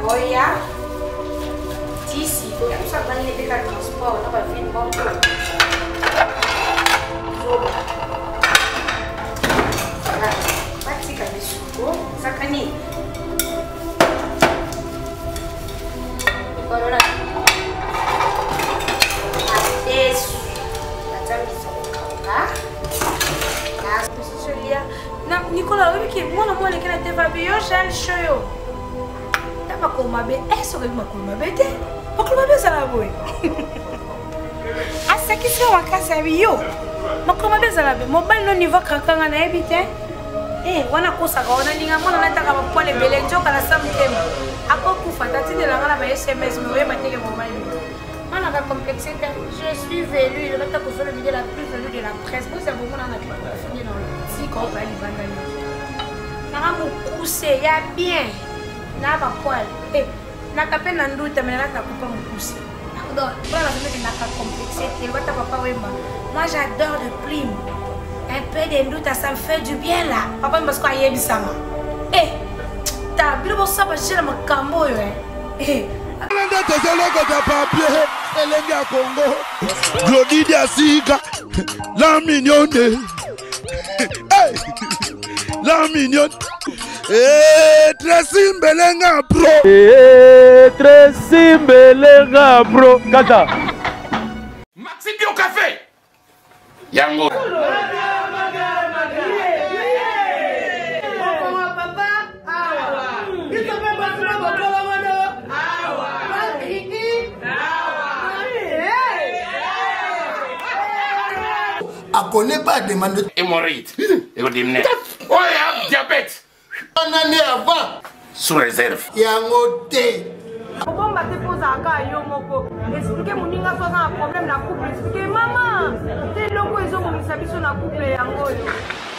Oya. D'ici, il faut ça va aller avec le transport, on va faire une bonne chose. Pratica de suco, sacani. Agora adesso facciamo sopra. Na Nicolas, oui que moi non moi les que te va bien, j'ai le show. Ta pas comme ma bé, est-ce que ma comme ma bé te? Pas comme ma bé ça la boy. Ah ça qui se wa casa bio. Ma comme ma bé ça la bé. Mobile no niveau kakanga na ebite. Wana kosa ka ona ninga mona nataka ba pole bele njoka la samkem. Ako kufa tati de la ngala ba SMS me we mateke mobile. On a complexité. Je suis venu, je vais te faire le vidéo la plus venue de la presse. Vous savez, on a fini dans le petit corps, il va gagner. On a poussé, il y a bien. On a pas poil. On a tapé dans le doute, mais on a pas poussé. Donc, voilà, on a pas complexité. Moi, j'adore le prime. Un peu de doute, ça me fait du bien là. Papa, parce qu'il y a ça. T'as vu le ça, parce que j'ai mon cambo. Elenga Congo, Glodidia Siga, la mignonne, la mignonne, Tracy Belenga Pro, Tracy Belenga Pro, Kata. Maxime Bio Café, Yango. A connaît pas demande Hémorroïde. Et vous dites, oh, il y a diabète. une année avant. Sous réserve. Il y a un hôtel. Pourquoi on te pose à cas yomoko? Expliquez mon ninga pas un problème na couple. Expliquez maman. T'es longo ils ont mis sa biso na couple yango.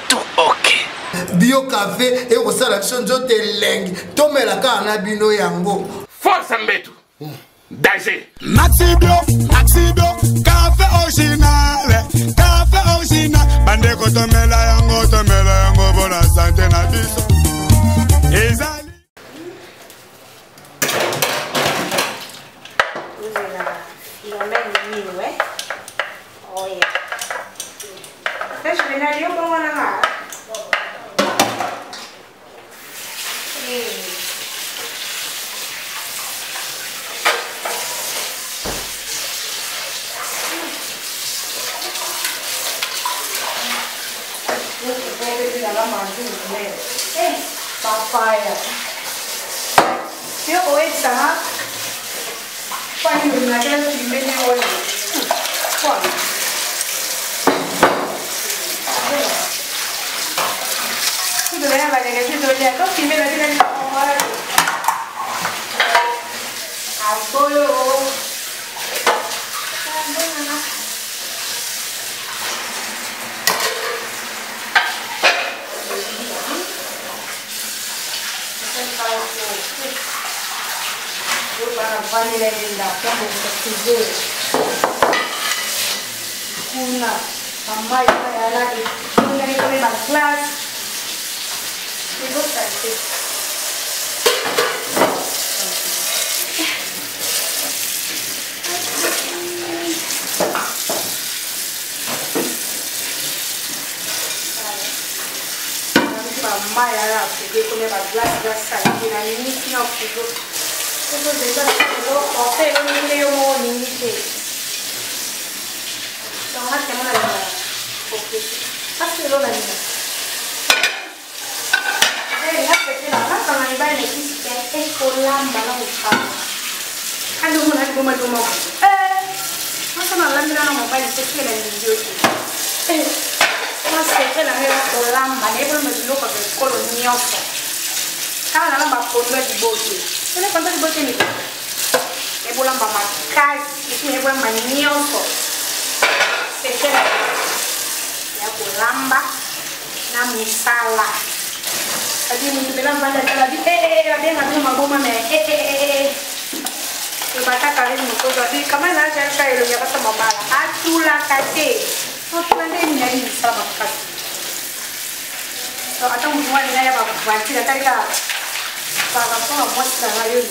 Tout ok. Bio café et au salon de lengue. Tomela ka na bino yango. Force Mbetu. Danger. Maxi Bio, café original. Café original. Bande ko tomela yango pour la santé na biso. Ezali. Il emmène le mille, ouais. Oh yeah. Là, je vais aller au bon moment là. Papaya. Eu oi tá. Pai me naquela que me deu oi. Olha. Tudo bem, vai ter que tudo bem. Que me naquela que agora. Apoio. Vanilla linda, como você vê. Kuna, mamãe vai lá e kuna ele come mais glass. E você aqui. Mamãe lá, porque come mais glass aqui na minha não ficou. Eso es de café, un medio monite. Vamos a hacer una llamada. Hazlo la niña. La pequeña, la canal va a elegir que es con la mano buscando. Algo más, algo más. No son las láminas, no me parece que la envió. Más que la mera con la mano, es por el medio para que el color ñoso. Cada la mano con el bote. Olha quantas botinhas. É bola mamacai, isso é bola manioso. Você quer? É bolamba na musala. Ali muito bem, vai dar aquela de bem a uma bomba né. E batata ali no coisa ali, como é já saiu já passa uma bala. Atula cadê? Não tem nem aí sala para casa. Então até um dia né para vai tirar tá ligado. Para só mostrar aí.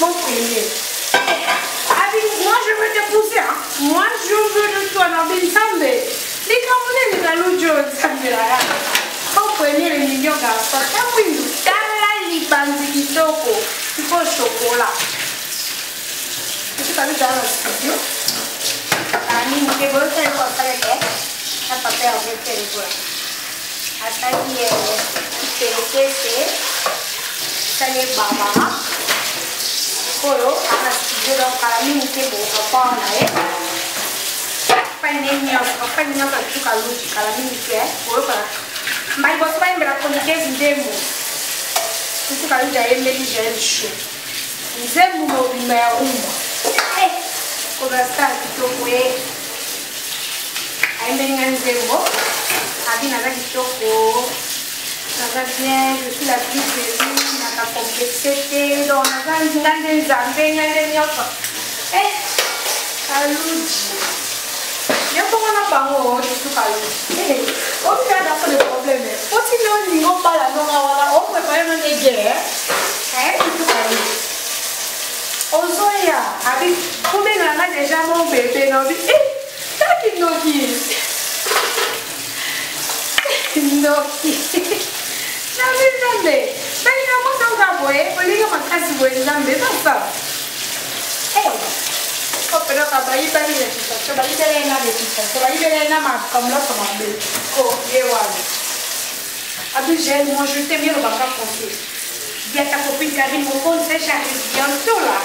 mon premier. Moi je veux te pousser. Moi je veux de toi dans une sambe. Les Camerounais, les Galoudios, mon premier million garçon. Il faut chocolat. Tu peux aller dans le studio. Ami, je veux faire quoi faire avec elle. Ça pas faire avec elle quoi. Asa qui est ça les baba. Kolo, ana studio donc à la minute pour pas en aller. Pas une niña, pas une niña qui joue à l'autre, à la minute pour pas. Mais vous savez, mais la communiquer c'est des mots. Tout à l'heure, j'ai aimé les chaud. J'aime mon numéro. Comme ça, tu peux jouer. Aimé les zéro. Abi n'a pas dit trop. Ça va bien. Je suis la plus belle. N'a pas complexité. Donc, on a des zambés, des nyokos. Salut. Je ne peux pas parler de tout à l'heure. On a des problèmes. Aussi, nous n'avons pas la langue. On prépare une guerre. Ozoya, avec combien d'années a déjà mon bébé? Non, t'as dit Noki. Noki. Jamais. Mais il y a mon temps à voir. Il y a mon casse pour les jambes. C'est ça. Oh, mais là, il y a des choses. Il y a des comme là, comme un bébé. Oh, Abigène, moi je t'aime bien le bac français. Bien ta copine Karine, mon conseil j'arrive bientôt là.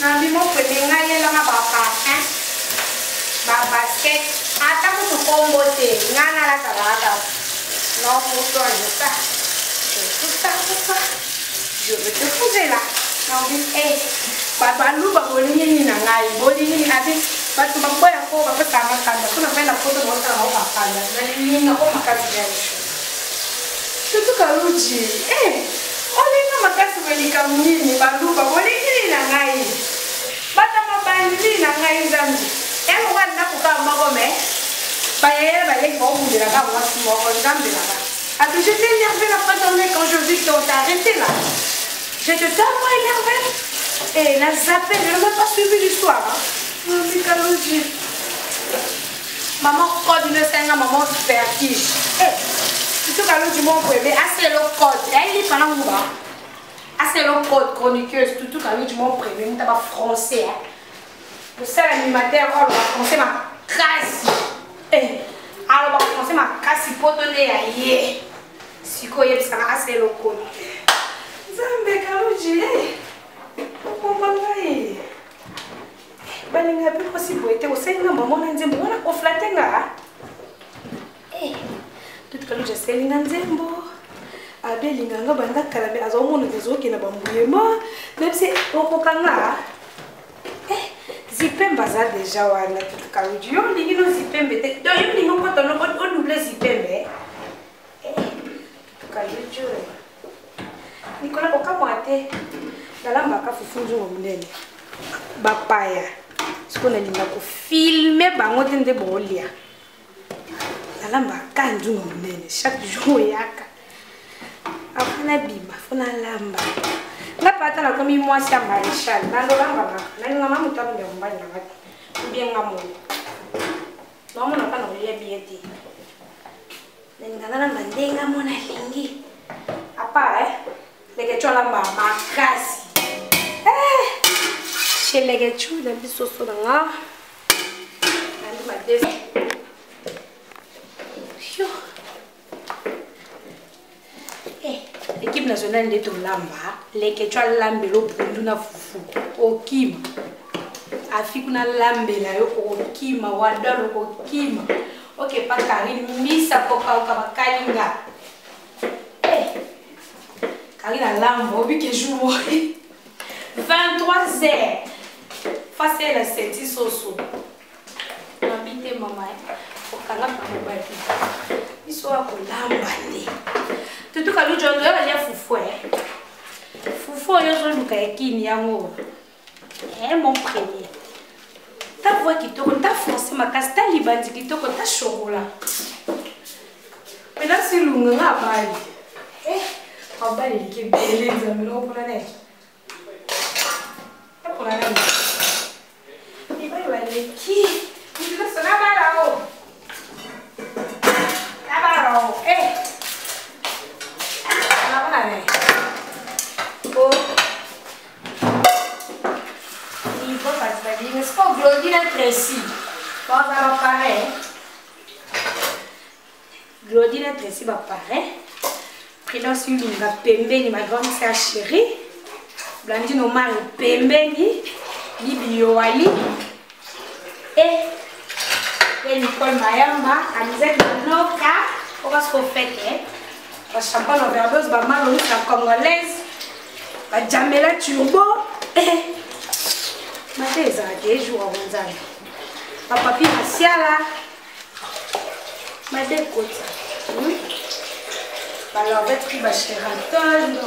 Nabi mon premier ngaye là ma papa, hein? Ma basket, attends que tu combote, ngana la salade. Non pour toi je ça. Je veux te poser là. Nabi, papa nous va voler ni na ngaye, voler ni abi. Parce que ma boy a quoi va faire ça ma tante. Quand on fait la photo de notre papa là, ni na ko makazi bien. Tout à l'heure, on est dans ma casse de l'Ikamuni, Balouba, on est dans la Naï. Batama Bandi, la Naï Zambi. Et on va n'a pas maromé. Bayer, Bayer, bon, de la gamme, moi, mon Zambi là-bas. Alors, j'étais énervée la fin de journée quand je vis qu'on t'a arrêté là. J'étais tellement énervée. Et la zappée, je n'ai même pas suivi l'histoire. Maman, code une scène, maman, vertige. Tout à l'heure du monde premier, assez le code. Il est pendant où va? Assez le code chroniqueuse. Tout à l'heure du monde premier, nous t'avons français. Le seul animateur, on va français ma casse. Alors, on va français ma casse pour donner à hier. Si quoi y a ça assez le code. Zambe kaluji. Pourquoi pas? Balinga plus possible. Était au sein de maman, on a dit bon, on a flatté là. Tout à l'heure, je sais l'inganzembo. Abe linganga banda kalabe azomo na zoki na bambuyema. Même si okokanga. Zipemba za déjà wana tout à l'heure. Yo lingino zipembe te. Do yo lingo ko tono on double zipembe. Tout à l'heure. Nicolas okamwate. Dalamba ka fufunzu ngomunene. Bapaya. Sikona linga ko filmer bango tende bolia. Alamba kanju ngomnene chaque jour yaka afuna bima funa lamba ngapata na komi mwasi ya maréchal nando lamba na ngama mutamu ya mbani na watu bien ngamo mama na kana ulia bieti ngana na mandenga mona lingi apa leke chola mama makasi leke chula bisoso nga nandi madesi. L'équipe nationale de Tolamba, les Quechua Lambelo Punduna Fufu, Okima. Afikuna Lambela, Okima, Wador, Okima. Ok, pas Karine, Missa Poka, Kalinga. Karine Lambo, Obi que joue 23h. Facile à cette soso. Habite maman, Okanga Pamobati. Ils sont à Lambali. Tout à l'heure, je vais Foufou. Foufou, je vais mon premier. Ta voix qui tourne, ta français, ma casse, ta libandi qui tourne, ta chocolat. Mais là, c'est long, là, Mobali qui est belle, les amis, on prend les. On prend les. Il va y avoir les qui. Il va se laver là-haut. Là-bas, eh. Là-bas, oh. Il faut pas se laver, mais c'est pas Glodine précis. Bon, ça va pareil. Glodine précis va pareil. Prénom sur une va pembeni, ma grande sœur chérie. Blandine Omar pembeni. Bibi Yoali. Et Nicole Mayamba, Alizette Manoka. On va se refaire. La champagne en verbeuse, la Maloni, la congolaise. La Jamela Turbo. Ma thèse a des jours à Gonzalo. Ma papi Massiala. Ma décote. Alors, on va être pris chez Ranton.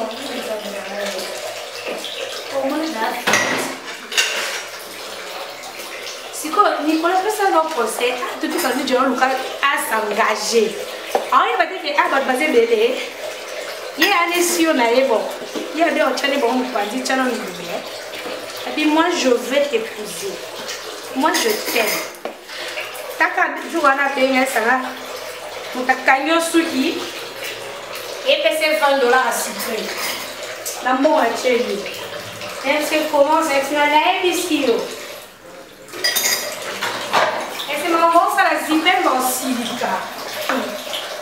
Si Nicolas fait ça dans le procès, tout le monde dit que Lucas a s'engager. Alors, il va dire que ah, basé bébé. Il y a un essieu, il y a des autres qui ont dit que et puis moi, je vais t'épouser. Moi, je t'aime. Taka Joana Benga Sara. Mutakanyo Suki. Et puis c'est $20 à citron. L'amour a tué. Et c'est comment c'est la émission. Et c'est ma voix ça la zipper dans silica.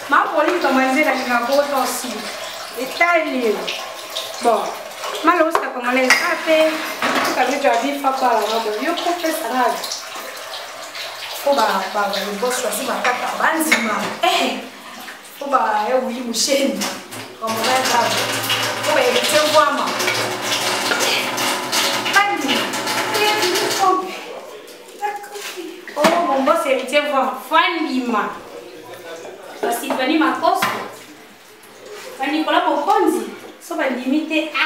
Ma police commence la ginago dans silica. Et taille. Bon. Malo ça comment les fait. Quand tu as dit papa la robe, yo coupe ça. Oba le boss choisit ma tata banzima. Oba oui moucheni. Comme on a ça. Oba il tient voir moi. Bandi. Oh mon boss il tient voir Fanima. Parce qu'il va ni ma cause. Va Nicolas Bokonzi. So va limiter à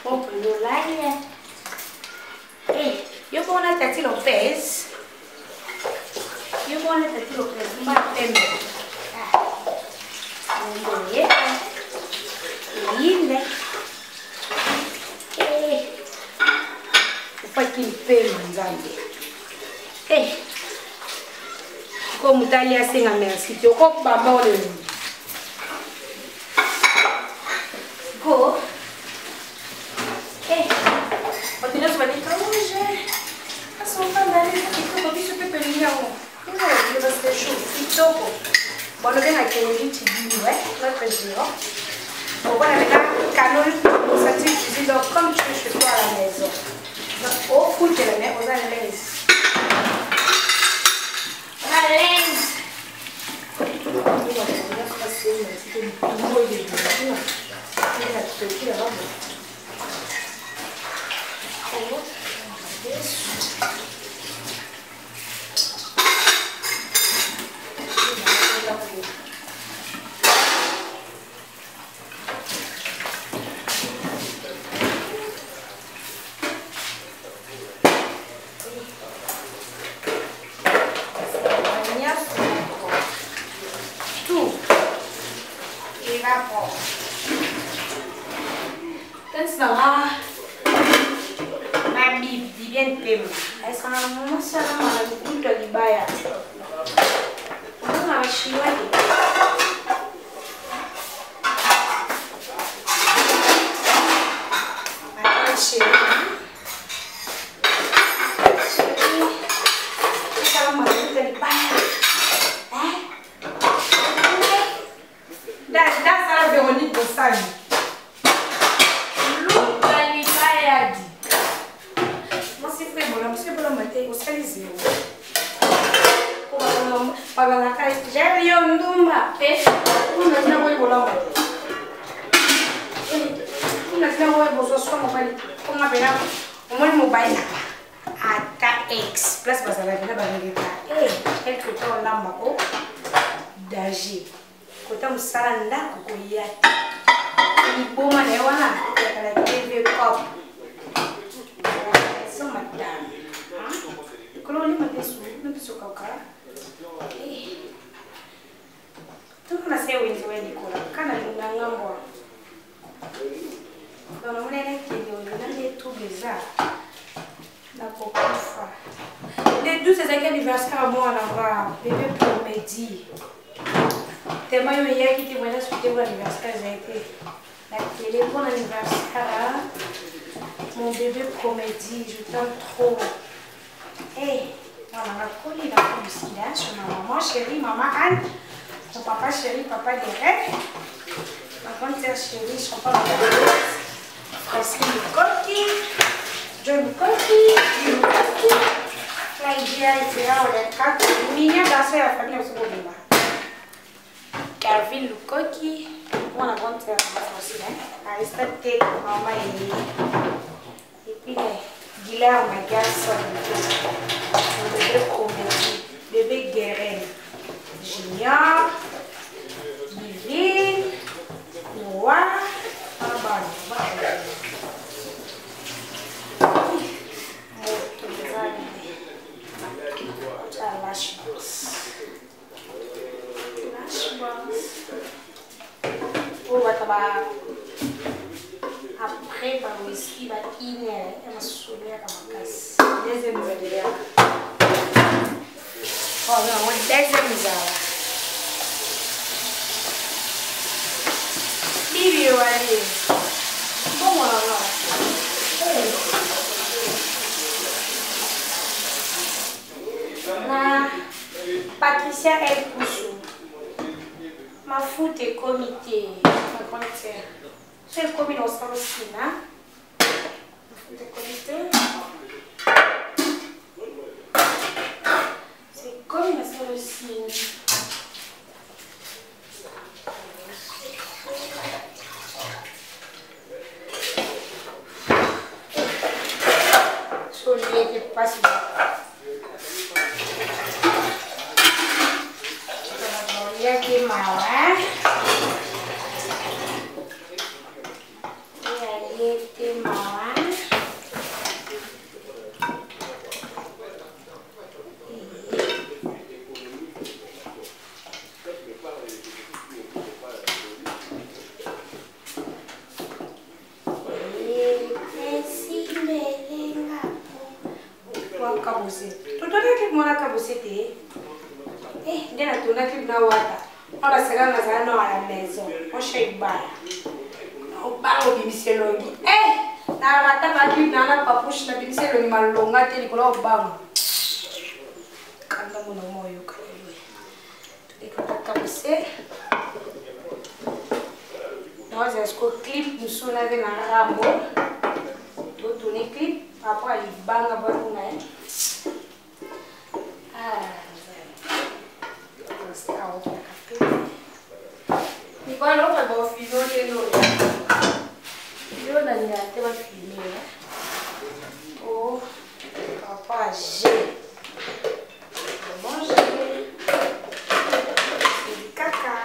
mon là. Yo con una Tati Lopez. Yo con una Tati Lopez. Más tempo. Linda. Fai que pelo, Zambia. Como tá ali assim a minha sítio, eu compro babão ali. Go. Continuamos a ver hoje. A sua família aqui, que eu disse que eu perdi a um. Eu vou fazer chuva. Bom, eu venho aqui hoje te digo, não é président. Bon, voilà, maintenant, canon, ça tire cuisine, donc comme tu es chez toi à la maison. Donc, au foot, je le mets aux alaises. Alaise. c'est anniversaire à moi là-bas. Bébé Promédie. Tellement il y a qui témoignent sur tes anniversaire. J'ai été la télé pour l'anniversaire. Mon bébé Promédie, je t'aime trop. Hey, maman a collé la police là sur ma maman chérie, maman Anne. Son papa chéri, papa Derek. Ma grande sœur chérie, son papa Derek. Frère Lukoki. John Lukoki. Lukoki. Claudia était là, on est quatre. Mignon dans la famille aussi. Calvin Lukoki. Moi, la grande sœur aussi. Arista Tek, maman et puis Guilherme, ma garçon. Le bébé Promédie. Bébé Guérin. Junior. Divine. Noah. Après, par whisky, il y a un sourire à ma casse. Deuxième vidéo. Oh non, deuxième vidéo. Bibi, allez. Bon, voilà. Na Patricia El Poussou. Ma foute est comité. Ma grande sœur. C'est le comité aussi, hein? Ma foute est comité. C'est comité aussi. Pas si il y a des marins. Il y a des marins. Tout le monde a cabosé. Eh, bien à tourner clip na wata. On va se rendre à la maison. On cherche bar. On parle au bimisier longi. Eh, na rata ba clip na na papush na bimisier longi malonga te likolo bang. Kanda mo no moyo kale. Tout est cabosé. Nós esco clip no sul na rambo. Tout tourner clip après il banga ba kuna. Igual não vai bom filho de novo. Filho da minha tem uma filhinha. O papai G. Bom G. De cacá.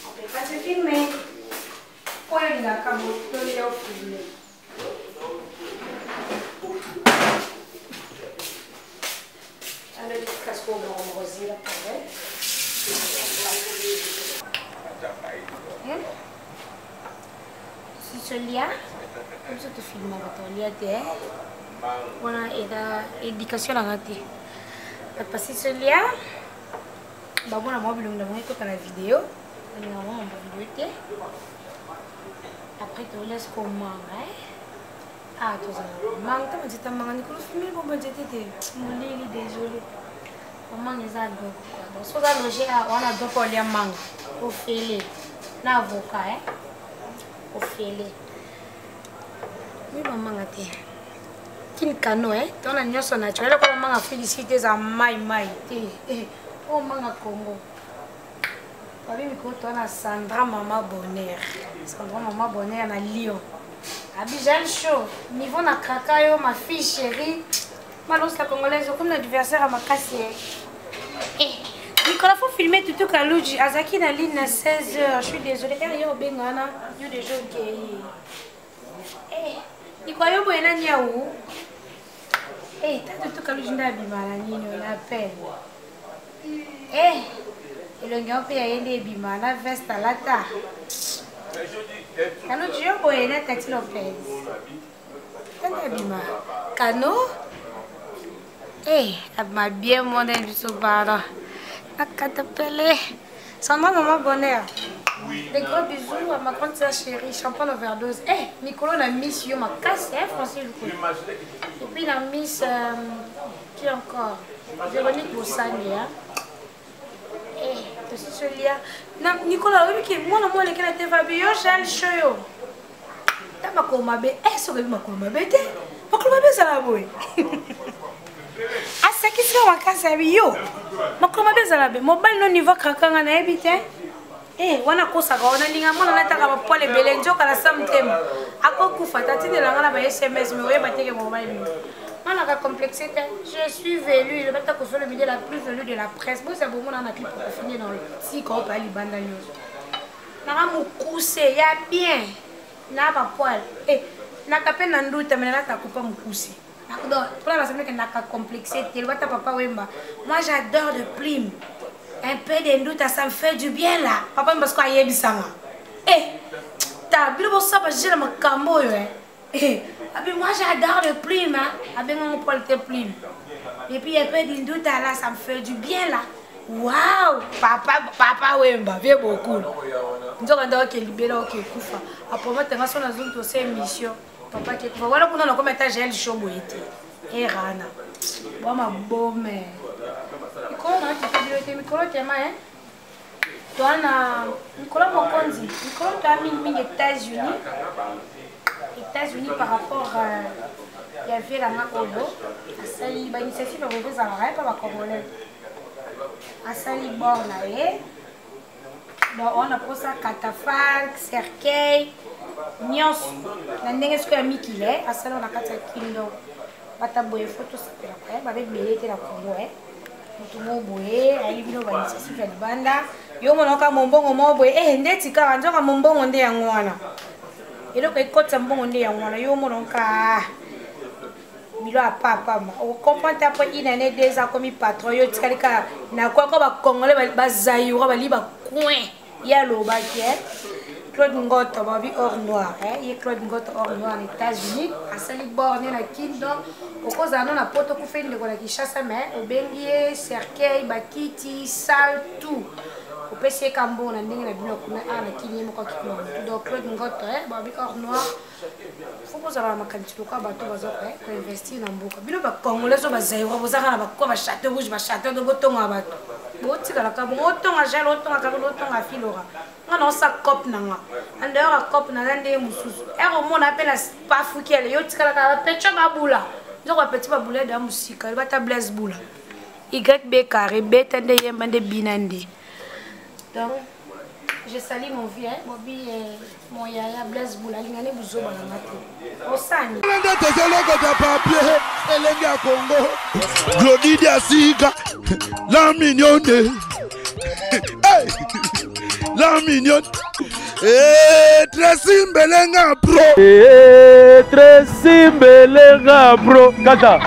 Vou pegar esse filme. Põe ele na cama, ele é o filho. Cascou uma rosinha para ver. Si solia, comme ça tu filmes avec ton lien, on a éducation à rater. Parce que solia, bah bon, moi je vais vous montrer la vidéo, on va voir une vidéo. Après tu laisses qu'on mange. Ah, tu sais, mange, tu m'as dit tu manges, tu filmes pour me dire mon lit désolé. Maman les a donc donc so za loger on a donc pour les mangue au félé na avocat au félé oui maman ngate kin kano ton a nyoso naturel ko maman a féliciter za mai te o manga Congo pavi miko ton a Sandra maman bonheur na Lyon Abidjan show niveau na Kakayo ma fille chérie. Malos la congolaise comme l'adversaire à ma casse. Eh, Nicolas faut filmer tout à l'autre. Azaki na ligne à 16h. Je suis désolée. Eh, yo bengana, yo des jours gay. Eh, Nicolas yo boyena niaou. Eh, t'as tout à l'autre ndabima na nini on appelle. Eh, le gars peut y aller des bima na veste à la ta. Kano yo boyena Tati Lopez. Ndabima. Kano Eh, elle m'a bien monté du soubara. La catapelle. Sandra, maman, bonheur. Des gros bisous à ma grande sœur chérie, champagne overdose. Eh, Nicolas, on a Miss Yo, ma casse, hein, Francis Loukou. Et puis, la Miss, qui encore? Véronique Boussani, hein. Eh, c'est celui-là. Non, Nicolas, oui, moi, moi, les canadiens, Fabio, j'ai le show. T'as ma courmabe. Eh, c'est vrai, ma courmabe, t'es. Ma courmabe, ça la boue. Ah, c'est qui c'est, ma casse, Fabio? Ma courmabe, ça la boue. Mon bal, non, niveau craquant, on a habité. Eh, wana kosaka wana linga mona nataka ba poil ebele njoka la samtem akokufa tati de la ngana ba SMS mais oye bateke mobile on a complexé. Je suis velu le matin que le milieu la plus velue de la presse. Moi c'est bon on a clip pour finir dans le si qu'on pas li banda news na mukuse ya bien na ba poil eh na kape na nduta mais na ta coupa mukuse donc pour la semaine que na complexé tel bata papa wemba moi j'adore de plume. Un peu de doute, ça me fait du bien là. Papa me dit qu'il y a du sang. Eh, t'as vu le ça parce que j'ai ma cambo. Eh, moi j'adore le plume. Avec mon poil de plume. Et puis un peu de doute là, ça me fait du bien là. Waouh, papa Wemba, viens beaucoup. Nous avons dit qu'il libère ok kufa. Après moi, t'as son azul to c'est mission. Papa qui kufa. Voilà pour nous comment t'as gel chaud boité. Et rana. Bon ma bonne. Nicolas Tema, hein? Toi, Nicolas Mokonzi. Nicolas, tu as mis les États-Unis. États-Unis par rapport à. Il y avait la Makodo. Asali, bah, initiative, on veut ça, pas ma Congolais. Asali, bon, bon, on a posé ça, catafalque, cercueil, nyos. La n'est-ce que ami qu'il est. Asali, on a 4 kilos. Bataboye photo, c'est la avec Bélé, la Congo, hein? Tout le monde ayi bino ba nisisi fa banda yo monoka mombongo moboye eh ndeti ka njoka mombongo nde ya ngwana eloko ekotsa mbongo nde ya ngwana yo monoka bilo apapa ma o comprendre apa ina ne déjà comme patron yo tikalika na kwa ko ba congolais ba zayura ba liba coin ya loba ki Claude Ngoto babi or noir il Claude Ngoto or noir aux États-Unis asali borné na kingdom okozana na poto ku fe ndeko na Kinshasa mais obengie cercueil bakiti sal tout opesi kambo na ndenge na bino kuna ana kinyi mo ko kikolo donc Claude Ngoto babi or noir faut que ça va makanti ko bato bazo ko investir na mboka bino ba congolais so bazaywa bozaka na ba ko ba château rouge ba château de botonga bato botika ka botonga gel otonga ka botonga filora on sa cop nanga en dehors à cop na ndé mususu ero mona appelle pas fouki elle yo tika ka pecho babula nzoko petit babula da musika ba ta blaze bula YB carré beta ndé yemba ndé binande donc je salue mon vieux Bobby mon yaya blaze bula lingane buzo bana mate osani ndé tezoloko de papier elengi ya Congo Glody Diasika la mignonne hey la mignonne Tracy Mbelenga bro Tracy Mbelenga bro Kata